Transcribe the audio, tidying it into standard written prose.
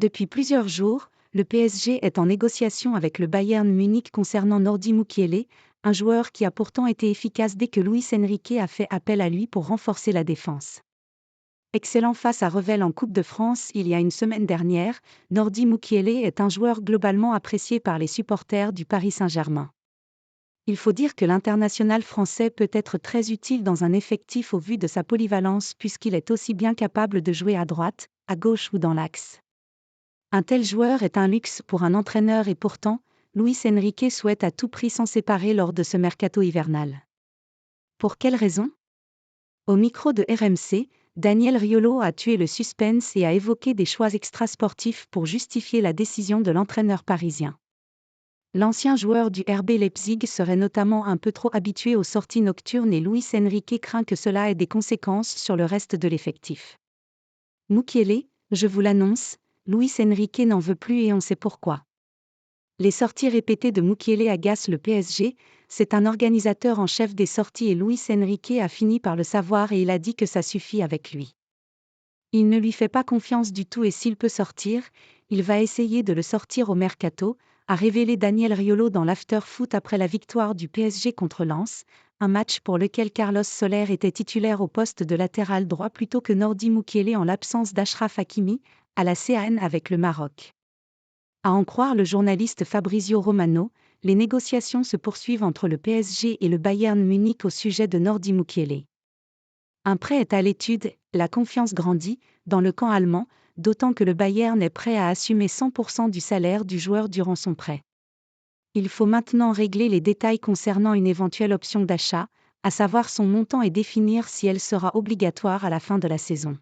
Depuis plusieurs jours, le PSG est en négociation avec le Bayern Munich concernant Nordi Mukiele, un joueur qui a pourtant été efficace dès que Luis Enrique a fait appel à lui pour renforcer la défense. Excellent face à Revel en Coupe de France il y a une semaine dernière, Nordi Mukiele est un joueur globalement apprécié par les supporters du Paris Saint-Germain. Il faut dire que l'international français peut être très utile dans un effectif au vu de sa polyvalence puisqu'il est aussi bien capable de jouer à droite, à gauche ou dans l'axe. Un tel joueur est un luxe pour un entraîneur et pourtant, Luis Enrique souhaite à tout prix s'en séparer lors de ce mercato hivernal. Pour quelle raison ? Au micro de RMC, Daniel Riolo a tué le suspense et a évoqué des choix extrasportifs pour justifier la décision de l'entraîneur parisien. L'ancien joueur du RB Leipzig serait notamment un peu trop habitué aux sorties nocturnes et Luis Enrique craint que cela ait des conséquences sur le reste de l'effectif. Mukiele, je vous l'annonce, Luis Enrique n'en veut plus et on sait pourquoi. Les sorties répétées de Mukiele agacent le PSG, c'est un organisateur en chef des sorties et Luis Enrique a fini par le savoir et il a dit que ça suffit avec lui. Il ne lui fait pas confiance du tout et s'il peut sortir, il va essayer de le sortir au mercato, a révélé Daniel Riolo dans l'after-foot après la victoire du PSG contre Lens, un match pour lequel Carlos Soler était titulaire au poste de latéral droit plutôt que Nordi Mukiele en l'absence d'Achraf Hakimi, à la CAN avec le Maroc. À en croire le journaliste Fabrizio Romano, les négociations se poursuivent entre le PSG et le Bayern Munich au sujet de Nordi Mukiele. Un prêt est à l'étude, la confiance grandit, dans le camp allemand, d'autant que le Bayern est prêt à assumer 100% du salaire du joueur durant son prêt. Il faut maintenant régler les détails concernant une éventuelle option d'achat, à savoir son montant et définir si elle sera obligatoire à la fin de la saison.